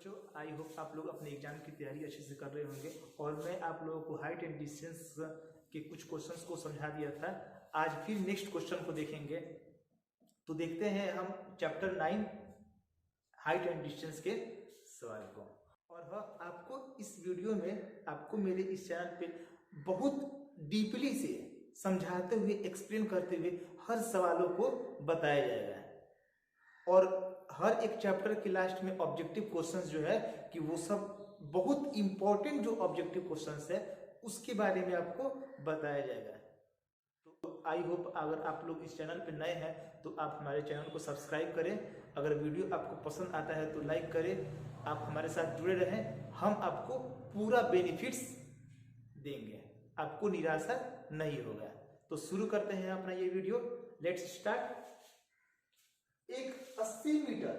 बच्चों, I hope आप लोग अपने एग्जाम की तैयारी अच्छे से कर रहे होंगे और मैं आप लोगों को हाइट एंड डिस्टेंस के कुछ क्वेश्चंस को समझा दिया था। आज फिर नेक्स्ट क्वेश्चन को देखेंगे। तो देखते हैं हम चैप्टर 9 हाइट एंड डिस्टेंस के सवाल को। और हाँ, आपको इस वीडियो में आपको मेरे इस चैनल पे बहुत डीपली से समझाते हुए एक्सप्लेन करते हुए हर सवालों को बताया जाएगा और हर एक चैप्टर के लास्ट में ऑब्जेक्टिव क्वेश्चंस जो है कि वो सब बहुत इंपॉर्टेंट जो ऑब्जेक्टिव क्वेश्चंस है उसके बारे में आपको बताया जाएगा। तो आई होप अगर आप लोग इस चैनल पे नए हैं तो आप हमारे चैनल को सब्सक्राइब करें। अगर वीडियो आपको पसंद आता है तो लाइक करें। आप हमारे साथ जुड़े रहें, हम आपको पूरा बेनिफिट्स देंगे, आपको निराशा नहीं होगा। तो शुरू करते हैं अपना ये वीडियो। Let's start. एक 80 मीटर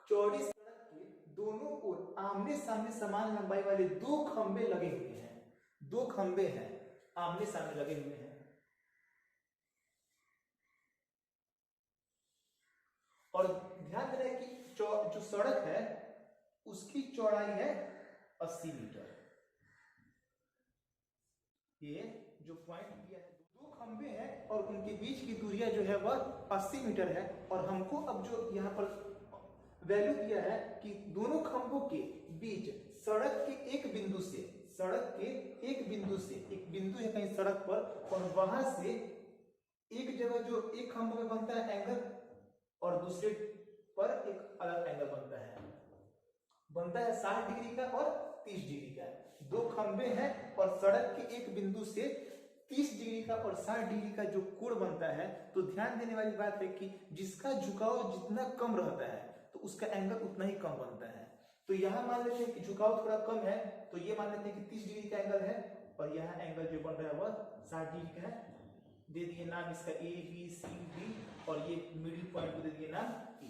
चौड़ी सड़क के दोनों ओर आमने सामने समान लंबाई वाले दो खंबे लगे हुए हैं। दो खंबे हैं, आमने सामने लगे हुए हैं और ध्यान देना कि जो सड़क है उसकी चौड़ाई है 80 मीटर। ये जो पॉइंट दिया है, दो खंबे हैं और उनके बीच की दूरियां जो है वह 80 मीटर है। और हमको अब जो यहाँ पर वैल्यू दिया है कि दोनों खंभों के बीच सड़क के एक बिंदु से, एक बिंदु है कहीं सड़क पर और वहां से एक जगह जो एक खंभे में बनता है एंगल और दूसरे पर एक अलग एंगल बनता है 60 डिग्री का और 30 डिग्री का। दो खंभे हैं और सड़क के एक बिंदु से 30 डिग्री का और 60 डिग्री का जो कोण बनता है। तो ध्यान देने वाली बात है कि जिसका झुकाव जितना कम रहता है तो उसका एंगल उतना ही कम बनता है। तो यहाँ मान लेते हैं कि झुकाव थोड़ा कम है तो ये मान लेते हैं कि 30 डिग्री का एंगल है और यहाँ एंगल जो बन रहा है वह 60 डिग्री का है। दे दिए नाम इसका ए बी सी डी और ये मिडिल पॉइंट को दे दिए नाम ई।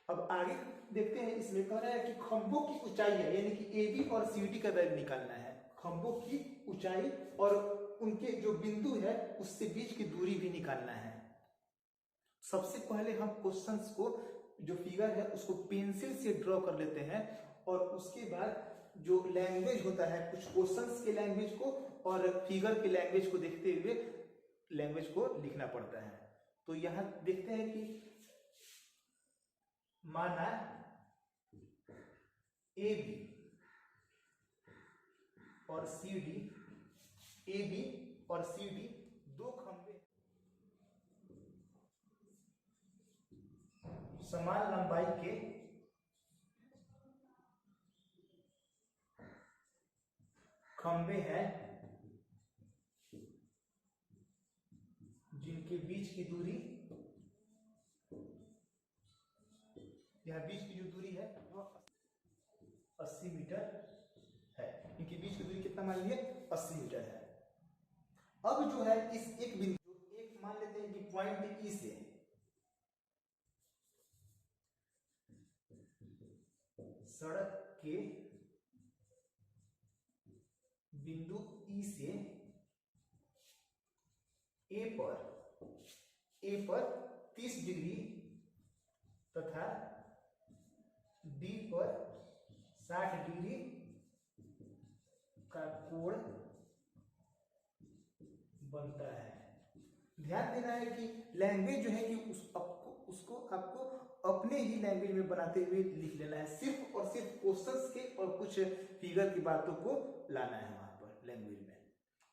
अब आगे देखते हैं, इसमें कह रहा है कि खंभों की ऊंचाई है, यानी कि ए बी और सी डी का वैल्यू निकालना है। खंभों की ऊंचाई और उनके जो बिंदु है उससे बीच की दूरी भी निकालना है। सबसे पहले हम क्वेश्चंस को जो फिगर है उसको पेंसिल से ड्रॉ कर लेते हैं और उसके बाद जो लैंग्वेज होता है, कुछ क्वेश्चंस के लैंग्वेज को और फिगर के लैंग्वेज को देखते हुए लैंग्वेज को लिखना पड़ता है। तो यहां देखते हैं कि माना ए बी और सी डी, ए बी और सी डी दो खंभे समान लंबाई के खंभे हैं जिनके बीच की दूरी, यह बीच की जो दूरी है वह 80 मीटर है। इनके बीच की दूरी कितना मान लीजिए 80 मीटर है। अब जो है इस एक बिंदु, एक मान लेते हैं कि पॉइंट ई से सड़क के बिंदु ई से ए पर 30 डिग्री तथा डी पर 60 डिग्री का कोण बनता है। ध्यान देना है कि लैंग्वेज जो है कि उसको आपको अपने ही लैंग्वेज में बनाते हुए लिख लेना है। सिर्फ और सिर्फ क्वेश्चंस के और कुछ फिगर की बातों को लाना है वहां पर लैंग्वेज में।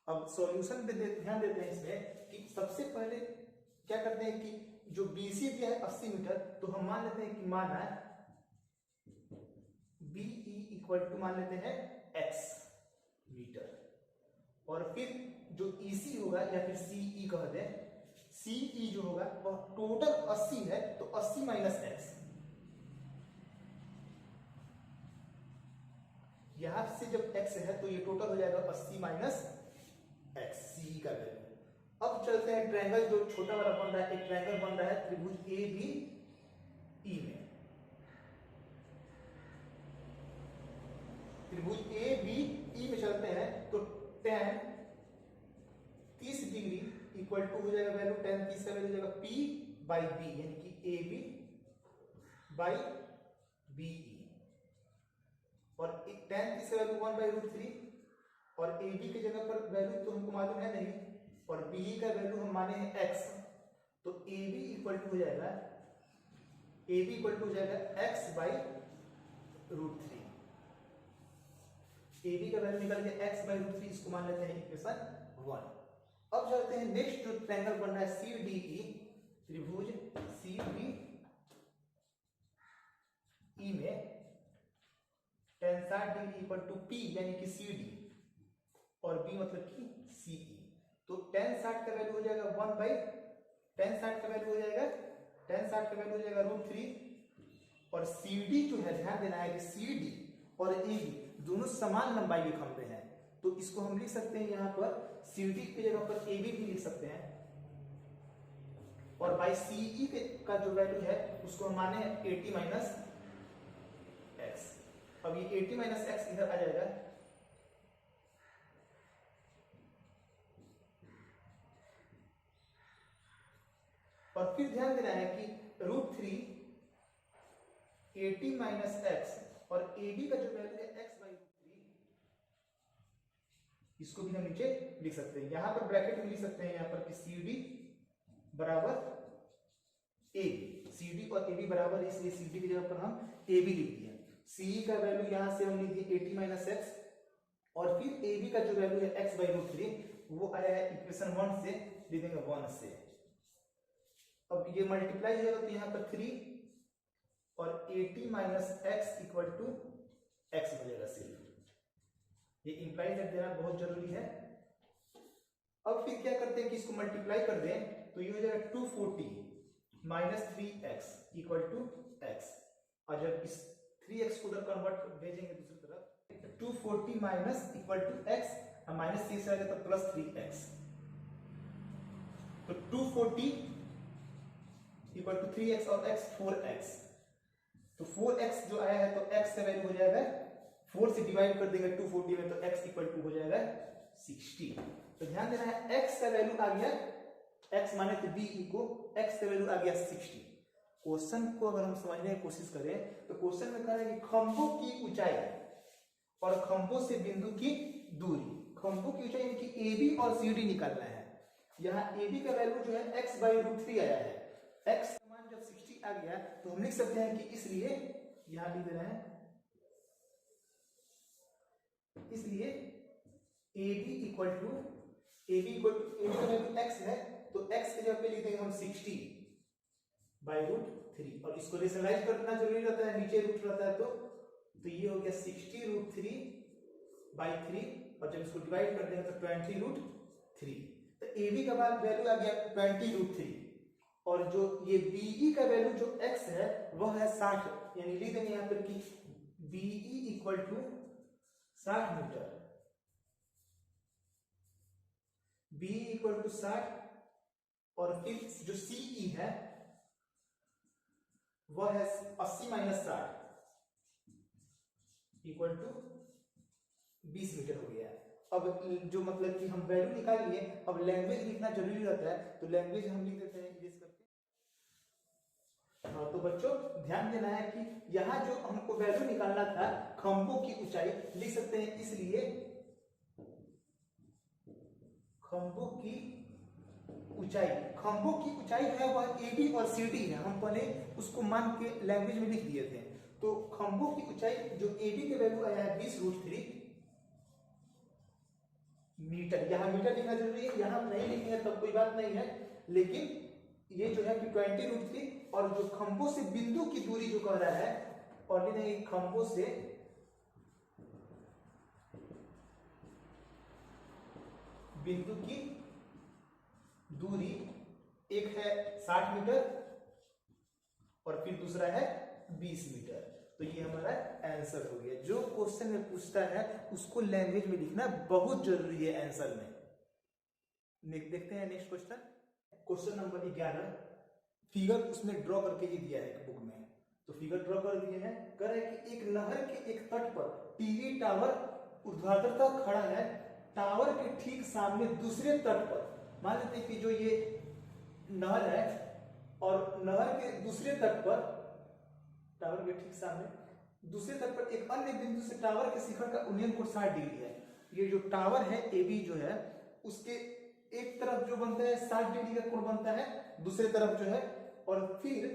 अब सॉल्यूशन पे ध्यान देते हैं इसमें कि सबसे पहले क्या करते हैं कि जो BC दिया है 80 मीटर, तो हम मान लेते हैं कि माना BE इक्वल टू मान लेते हैं x मीटर और फिर जो EC होगा या फिर CE कह दे, CE जो होगा वह टोटल 80 है तो 80 माइनस x, यहां से जब x है तो ये टोटल हो जाएगा 80 माइनस x, CE का वैल्यू। अब चलते हैं ट्रायंगल जो छोटा वाला बन रहा है, एक ट्रायंगल बन रहा है त्रिभुज ABE में। त्रिभुज ABE में चलते हैं तो tan 30 डिग्री इक्वल टू हो जाएगा वैल्यू, tan 30 का वैल्यू हो जाएगा P बाई B, यानी कि AB बाई BE। tan की वैल्यू 1/√3 और AB की जगह पर वैल्यू तो हमको मालूम है नहीं, और BE का वैल्यू हम माने हैं x, तो AB इक्वल टू हो जाएगा x/√3। AB का वैल्यू निकल गया x/√3, इसको मान लेते हैं इक्वेशन 1। अब चलते हैं नेक्स्ट जो ट्रायंगल बनना है CDE, त्रिभुज CDE में tan 60 degree equal to P यानी कि CD और B मतलब कि CE। तो tan 60 का वैल्यू हो जाएगा tan 60 का वैल्यू हो जाएगा √3, और CD जो है, ध्यान देना है कि CD और AB दोनों समान लंबाई के खंभे हैं, तो इसको हम लिख सकते हैं यहाँ पर CD की जगह पर AB भी लिख सकते हैं, और बाई CE का जो वैल्यू है उसको हम माने 80 - x। अब ये 80 - x इधर आ जाएगा, और फिर ध्यान देना है कि √3 80 - x और AB का जो वैल्यू है x/√3, इसको भी हम नीचे लिख सकते हैं। यहां पर ब्रैकेट में लिख सकते हैं यहाँ पर कि CD बराबर AB, CD और AB बराबर, इसलिए CD की जगह पर हम AB लिख दिए। CE का वैल्यू यहां से हम लिख दिए 80 - x, और फिर AB का जो वैल्यू है x/√3 वो आया है इक्वेशन 1 से, लिख देंगे 1 से। अब ये मल्टीप्लाई हो जाएगा तो यहाँ पर 3 और 80 - x इक्वल टू x हो जाएगा सिर्फ। ये इंप्लाई कर देना बहुत जरूरी है। अब फिर क्या करते हैं कि इसको मल्टीप्लाई कर दें तो ये हो जाएगा 240 - 3x इक्वल टू x, और जब इस 3x को उधर कन्वर्ट भेजेंगे दूसरी तरफ, 240 minus equal to x, minus 6 आएगा तो प्लस 3x, तो 240 इक्वल टू 3x और x 4x, तो 4x जो आया है तो x का वैल्यू हो जाएगा 4 से डिवाइड कर देंगे 240 में, तो x इक्वल टू हो जाएगा 60। तो ध्यान देना है x का वैल्यू आ गया, x माने तो BE को, x का वैल्यू आ गया 60। क्वेश्चन को अगर हम समझने की कोशिश करें तो क्वेश्चन में कह रहे हैं कि खंभों की ऊंचाई और खंभों से बिंदु की दूरी, खंभों की ऊंचाई यानी कि AB और CD निकालना है। यहाँ AB का वैल्यू जो है x/√3 आया है, x का मान जब 60 आ गया तो हम लिख सकते हैं कि इसलिए यहां लिख दे रहे हैं, इसलिए AB इक्वल टू AB का वैल्यू x है तो x की जगह पे लिख देंगे हम 60/√3, और इसको रेशनलाइज करना जरूरी रहता है, नीचे रूट रहता है तो ये हो गया 60√3/3, और जब इसको डिवाइड कर देंगे तो 20√3, तो AB का वैल्यू आ गया 20√3, और जो ये BE का वैल्यू जो x है वह है 60, यानी लिख देंगे यहाँ पर कि BE equal to 60 metre, BE equal to 60, और फिर जो CE है वह है 80 - 60 इक्वल टू 20 मीटर हो गया। अब जो मतलब कि हम वैल्यू निकाल लिए, अब लैंग्वेज लिखना जरूरी रहता है, तो लैंग्वेज हम लिख देते हैं इरेज करके। हाँ, तो बच्चों ध्यान देना है कि यहाँ जो हमको वैल्यू निकालना था खंभों की ऊंचाई, लिख सकते हैं इसलिए खंभों की ऊंचाई जो है वह AB और CD है, हम पहले उसको मान के लैंग्वेज में लिख दिए थे। तो खंभों की ऊंचाई जो AB के वैल्यू आया है 20√3 मीटर, यहाँ मीटर लिखना जरूरी है, यहाँ नहीं लिखेंगे तब कोई बात नहीं है, लेकिन ये जो है कि 20√3, और जो खंभों से बिंदु की दूरी जो कह रहा है, और नहीं खंभों से बिंदु की दूरी, एक है 60 मीटर और फिर दूसरा है 20 मीटर, तो ये हमारा आंसर हो गया। जो क्वेश्चन में पूछता है उसको लैंग्वेज में लिखना बहुत जरूरी है आंसर में। देखते हैं next question, question number 11, figure उसमें ड्रॉ करके ही दिया है बुक में, तो फिगर ड्रॉ कर दिए हैं। कह रहे हैं कि एक नहर के एक तट पर टीवी टावर ऊर्ध्वाधर खड़ा है, टावर के ठीक सामने दूसरे तट पर, मान लेते हैं कि जो ये नहर है और नहर के दूसरे तट पर, टावर के ठीक सामने दूसरे तल पर एक अन्य बिंदु से टावर के शिखर का उन्नयन कोण 60 डिग्री है। ये जो टावर है AB जो है उसके एक तरफ जो बनता है 60 डिग्री का कोण बनता है, दूसरे तरफ जो है, और फिर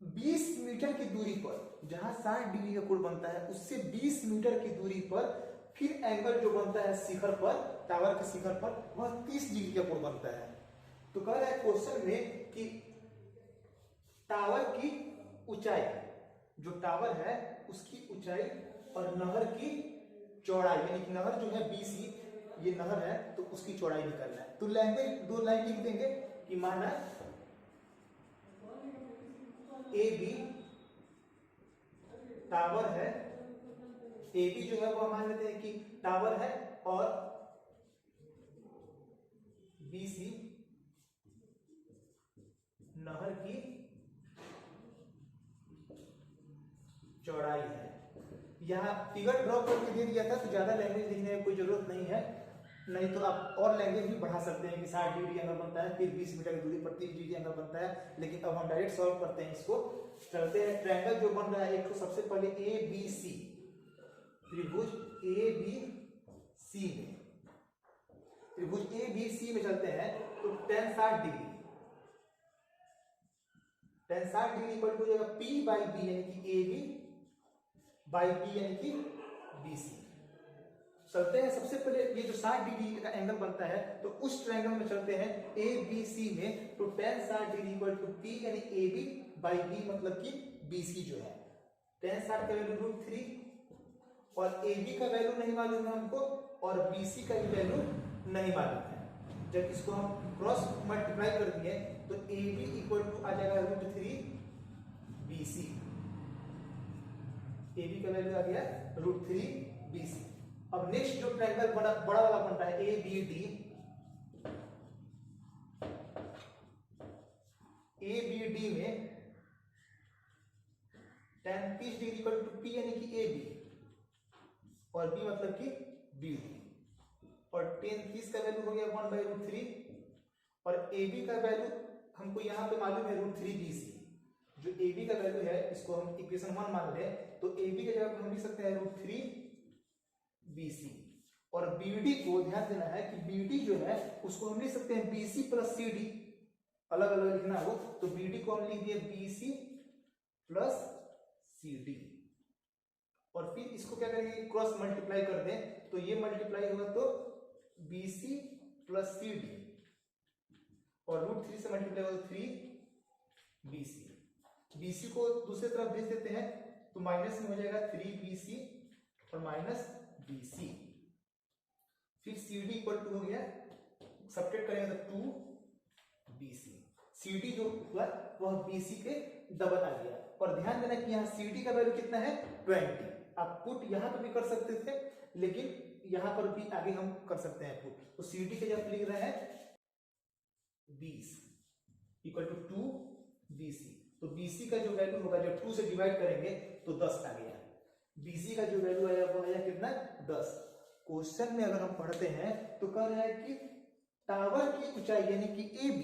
20 मीटर की दूरी पर, जहां 60 डिग्री का कोण बनता है उससे 20 मीटर की दूरी पर फिर एंगल जो बनता है शिखर पर, टावर के शिखर पर, वह 30 डिग्री का कोण बनता है। तो कह रहा है क्वेश्चन में कि टावर की ऊंचाई, जो टावर है उसकी ऊंचाई और नहर की चौड़ाई, यानी कि नहर जो है BC, ये नहर है तो उसकी चौड़ाई निकालना है। तो लैंग्वेज दो लाइन लिख देंगे कि माना AB टावर है, AB जो है वो मान लेते हैं कि टावर है, और BC नहर की चौड़ाई है। यहाँ फिगर ड्रॉ करके दे दिया था तो ज्यादा लैंग्वेज लिखने की कोई जरूरत नहीं है, नहीं तो आप और लैंग्वेज भी बढ़ा सकते हैं कि 60 डिग्री एंगल बनता है, फिर 20 मीटर की दूरी पर 30 डिग्री एंगल बनता है। लेकिन अब हम डायरेक्ट सॉल्व करते हैं इसको। चलते हैं, ट्रायंगल जो बन रहा है एक तो सबसे पहले ABC, त्रिभुज ABC में, त्रिभुज ABC में चलते हैं तो tan 60 degree, tan 60 degree equal to हो जाएगा P/B, यानी कि AB/B यानी कि BC। चलते हैं सबसे पहले ये जो 60 डिग्री का एंगल बनता है तो उस ट्रायंगल में चलते हैं ABC में, तो tan 60 degree equal to P यानी AB/B मतलब कि BC जो है, tan 60 का वैल्यू √3, और AB का वैल्यू नहीं मालूम है हमको, और BC का भी वैल्यू नहीं मालूम है। जब इसको हम क्रॉस मल्टीप्लाई कर दिए तो AB इक्वल टू आ जाएगा √3 BC, AB का वैल्यू आ गया √3 BC। अब नेक्स्ट जो ट्रायंगल बड़ा वाला बनता है ABD, ABD में tan 30 degree equal to P यानी कि AB, और B मतलब कि BD, और tan 30 का वैल्यू हो गया 1/√3, और AB का वैल्यू हमको यहाँ पे मालूम है √3 BC। जो AB का वैल्यू है इसको हम इक्वेशन 1 मान लें तो AB की जगह पर हम लिख सकते हैं √3 BC, और BD को ध्यान देना है कि BD जो है उसको हम लिख सकते हैं BC + CD, अलग अलग लिखना हो तो BD को हम लिख दिए BC + CD, और फिर इसको क्या करेंगे, क्रॉस मल्टीप्लाई कर दें तो ये मल्टीप्लाई होगा तो BC + CD, और √3 से मल्टीप्लाई होगा तो 3 BC। BC को दूसरे तरफ भेज देते हैं तो माइनस में हो जाएगा 3 BC और माइनस BC, फिर CD इक्वल टू हो गया, सब्ट्रैक्ट करेंगे तो 2 BC, CD जो हुआ वह BC के डबल आ गया। और ध्यान देना कि यहाँ CD का वैल्यू कितना है 20, आप पुट यहाँ पर भी कर सकते थे लेकिन यहाँ पर भी आगे हम कर सकते हैं पुट, तो CD के जब लिख रहे हैं 20 इक्वल टू 2 BC, तो BC का जो वैल्यू होगा जब 2 से डिवाइड करेंगे तो 10 आ गया, BC का जो वैल्यू आया वो आया कितना 10। क्वेश्चन में अगर हम पढ़ते हैं तो कह रहा है कि टावर की ऊंचाई यानी कि AB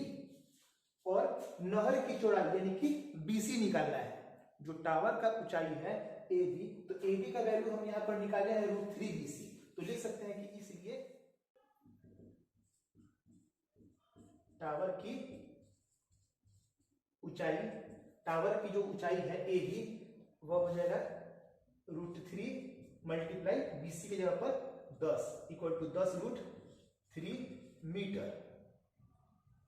और नहर की चौड़ाई यानी कि BC निकालना है। जो टावर का ऊंचाई है AB, तो AB का वैल्यू हम यहाँ पर निकाले हैं √3 BC, तो लिख सकते हैं कि इसलिए टावर की ऊंचाई, टावर की जो ऊंचाई है AB वह हो जाएगा √3 मल्टीप्लाई BC की जगह पर 10 इक्वल टू 10√3 मीटर,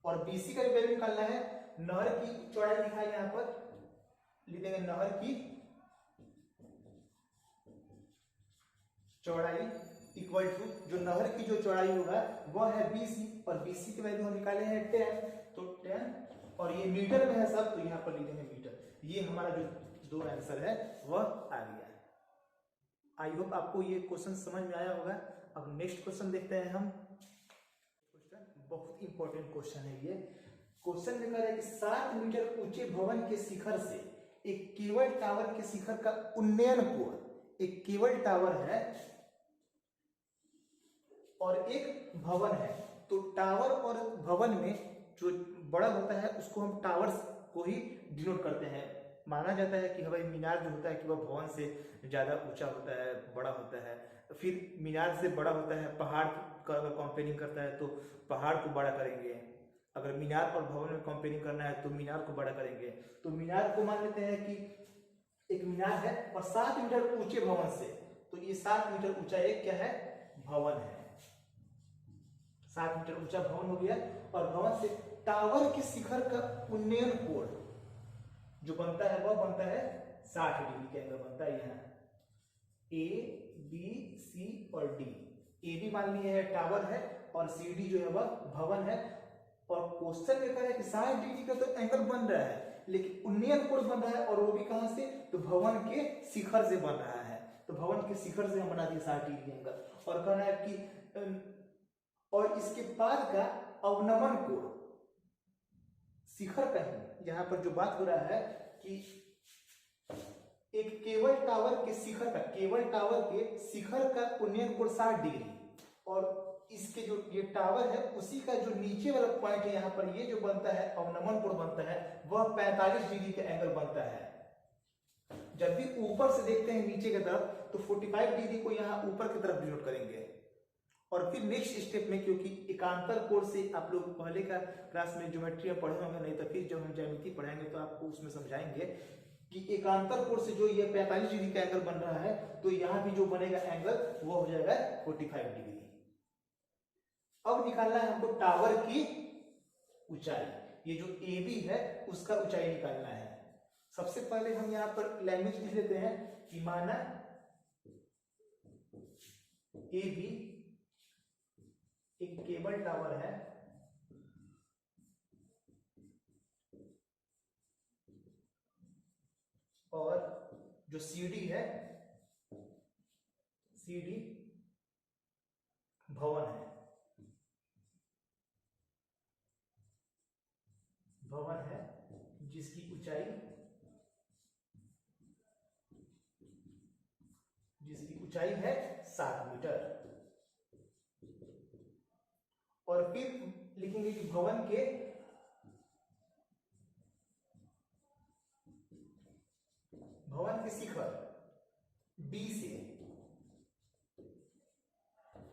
और BC का वैल्यू निकालना है, नहर की चौड़ाई लिखा है यहाँ पर, लिख देंगे नहर की चौड़ाई इक्वल टू जो नहर की जो चौड़ाई होगा वह है BC, और BC की वैल्यू हम निकाले हैं 10, तो 10, और ये मीटर में है सब तो यहाँ पर लिख देंगे मीटर। ये हमारा जो दो आंसर है वह आ गया। आई होप आपको ये क्वेश्चन समझ में आया होगा। अब नेक्स्ट क्वेश्चन देखते हैं हम। क्वेश्चन बहुत इंपॉर्टेंट क्वेश्चन है ये। क्वेश्चन में कह रहा है कि 7 मीटर ऊंचे भवन के शिखर से एक केबल टावर के शिखर का उन्नयन कोण, एक केबल टावर है और एक भवन है, तो टावर और भवन में जो बड़ा होता है उसको हम टावर्स को ही डिनोट करते हैं, माना जाता है कि हवाई मीनार जो होता है कि वह भवन से ज़्यादा ऊंचा होता है, बड़ा होता है। फिर मीनार से बड़ा होता है, पहाड़ का अगर कंपेयरिंग करता है तो पहाड़ को बड़ा करेंगे। अगर मीनार और भवन में कंपेयरिंग करना है तो मीनार को बड़ा करेंगे। तो मीनार को मान लेते हैं कि एक मीनार है और 7 मीटर ऊंचे भवन से, तो ये 7 मीटर ऊंचा एक क्या है, भवन है। 7 मीटर ऊंचा भवन हो गया। और भवन से टावर के शिखर का उन्नयन कोण जो बनता है वह बनता है 60 डिग्री के एंगल बनता है। यहाँ ए बी सी और डी, ए बी मान लिया है टावर है और सी डी जो है वह भवन है। और क्वेश्चन कहता है कि 60 डिग्री का तो एंगल बन रहा है, लेकिन उन्नयन कोण बन रहा है और वो भी कहां से, तो भवन के शिखर से बन रहा है। तो भवन के शिखर से हम बना दिए 60 डिग्री एंगल। और कहना है कि और इसके बाद का अवनमन कोण शिखर का ही, यहां पर जो बात हो रहा है कि एक केबल टावर के शिखर का, केबल टावर के शिखर का उन्नयन कोण 60 डिग्री, और इसके जो ये टावर है उसी का जो नीचे वाला पॉइंट है यहाँ पर ये जो बनता है अवनमन कोण बनता है वह 45 डिग्री का एंगल बनता है। जब भी ऊपर से देखते हैं नीचे की तरफ तो 45 डिग्री को यहाँ ऊपर की तरफ डिनोट करेंगे। और फिर नेक्स्ट स्टेप में, क्योंकि एकांतर कोण से आप लोग पहले का क्लास में ज्योमेट्री में पढ़े होंगे, नहीं तो फिर जब हम ज्यामिति पढ़ाएंगे तो आपको उसमें समझाएंगे कि एकांतर कोण से जो ये 45 डिग्री का एंगल बन रहा है तो यहाँ भी जो बनेगा एंगल वो हो जाएगा 45 डिग्री। अब निकालना है हमको टावर की ऊंचाई, ये जो ए बी है उसका ऊंचाई निकालना है। सबसे पहले हम यहाँ पर लैंग्वेज लिख लेते हैं कि माना ए बी एक केबल टावर है और जो सीडी है, सीडी भवन है, भवन है जिसकी ऊंचाई है 7 मीटर। और फिर लिखेंगे कि भवन के शिखर डी से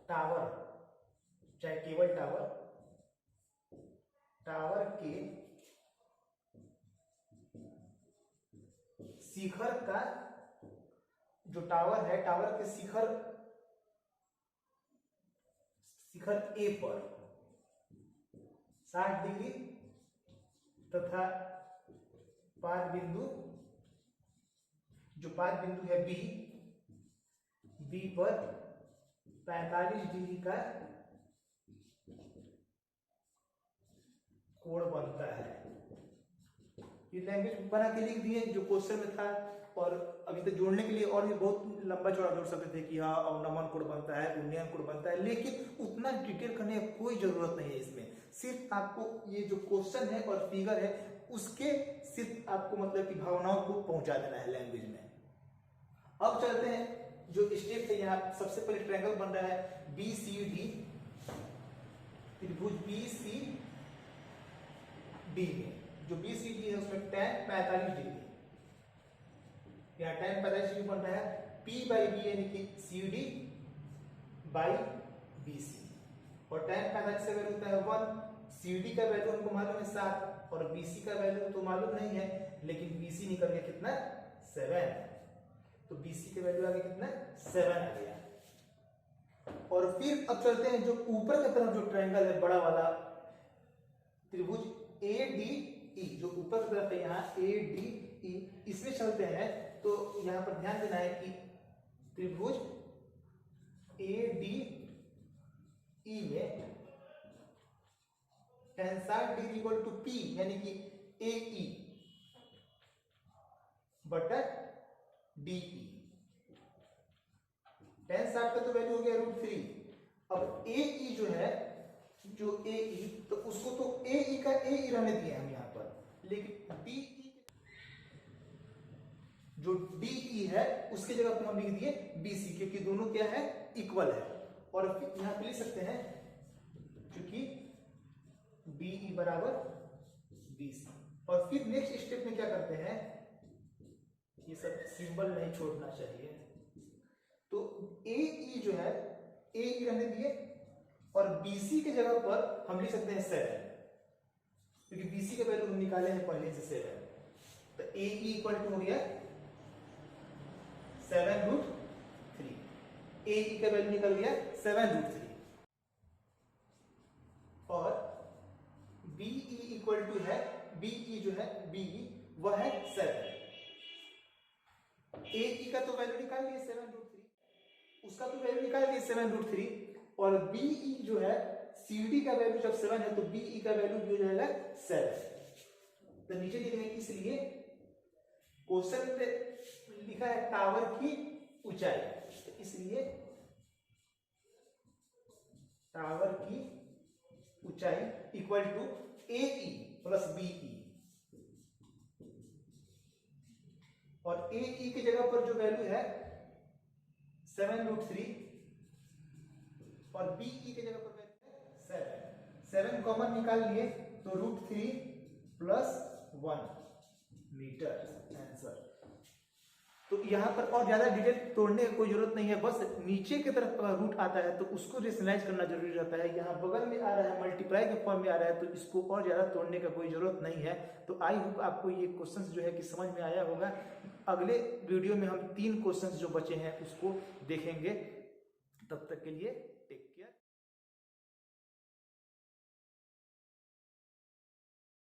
टावर, चाहे केबल टावर, टावर के शिखर का जो टावर है, टावर के शिखर ए पर 60 डिग्री तथा पाद बिंदु, जो पाद बिंदु है बी पर 45 डिग्री का कोण बनता है। ये लैंग्वेज बना के लिख दिए जो क्वेश्चन में था। और अभी तक जोड़ने के लिए और भी बहुत लंबा चौड़ा जोड़ सकते थे कि हाँ अवनमन कोण बनता है, उन्नयन कोण बनता है, लेकिन उतना डिटेल करने की कोई जरूरत नहीं है इसमें। सिर्फ आपको ये जो क्वेश्चन है और फिगर है उसके सिर्फ आपको मतलब कि भावनाओं को पहुंचा देना है लैंग्वेज में। अब चलते हैं जो स्टेप है, यहाँ सबसे पहले ट्रायंगल बन रहा है बी सी डी, त्रिभुज बी सी डी में जो बी सी डी है उसमें tan 45 डिग्री, यहाँ tan 45 डिग्री बन रहा है P बाई बी यानी कि C D by B C. और tan 45 से वैल्यू होता है 1, सी डी का वैल्यू हमको मालूम है 7 और बी सी का वैल्यू तो मालूम नहीं है, लेकिन बी सी निकल गया कितना 7, तो बी सी का वैल्यू आ गया कितना 7 आ गया। और फिर अब चलते हैं जो ऊपर की तरफ जो ट्रायंगल है बड़ा वाला त्रिभुज ए डी ई, जो ऊपर की तरफ है यहाँ ए डी ई, इसमें चलते हैं। तो यहाँ पर ध्यान देना है कि त्रिभुज ए डी ई में tan 60 degree equal to P यानी कि ए ई बटा डी ई। tan 60 का तो वैल्यू हो गया √3। अब ए ई जो है, जो ए ई, तो उसको तो ए ई का ए ई रहने दिए हम यहाँ पर, लेकिन डी ई जो डी ई है उसकी जगह पर हम लिख दिए बी सी, क्योंकि दोनों क्या है इक्वल है। और फिर यहाँ पे लिख सकते हैं क्योंकि बी ई बराबर बी सी। और फिर नेक्स्ट स्टेप में क्या करते हैं ये सब सिंबल नहीं छोड़ना चाहिए। तो ए ई जो है, ए ई रहने दिए और बीसी के जगह पर हम लिख सकते हैं 7, क्योंकि बीसी का वैल्यू हम निकाले हैं पहले से 7। तो ए ई इक्वल टू हो गया 7√3। ए ई का वैल्यू निकल गया 7√3 और बीई इक्वल टू है, बीई जो है बीई वह है 7। ए ई का तो वैल्यू निकाल लिया 7√3, उसका तो वैल्यू निकाल लिया 7√3 और बीई जो है CD का वैल्यू जब 7 है तो बीई का वैल्यू भी हो जाएगा 7। तो नीचे लिख रहे हैं, इसलिए क्वेश्चन पे लिखा है टावर की ऊंचाई, तो इसलिए टावर की ऊंचाई equal to AE plus BE और AE की जगह पर जो वैल्यू है 7√3 और BE की जगह पर वैल्यू है 7 कॉमन निकाल लिए तो √3 प्लस 1 मीटर आंसर। तो यहाँ पर और ज्यादा डिटेल तोड़ने की कोई जरूरत नहीं है, बस नीचे की तरफ रूट आता है तो उसको रेशनलाइज करना जरूरी रहता है। यहाँ बगल में आ रहा है, मल्टीप्लाई के फॉर्म में आ रहा है, तो इसको और ज्यादा तोड़ने का कोई जरूरत नहीं है। तो आई होप आपको ये क्वेश्चंस जो है कि समझ में आया होगा। अगले वीडियो में हम 3 क्वेश्चंस जो बचे हैं उसको देखेंगे। तब तक के लिए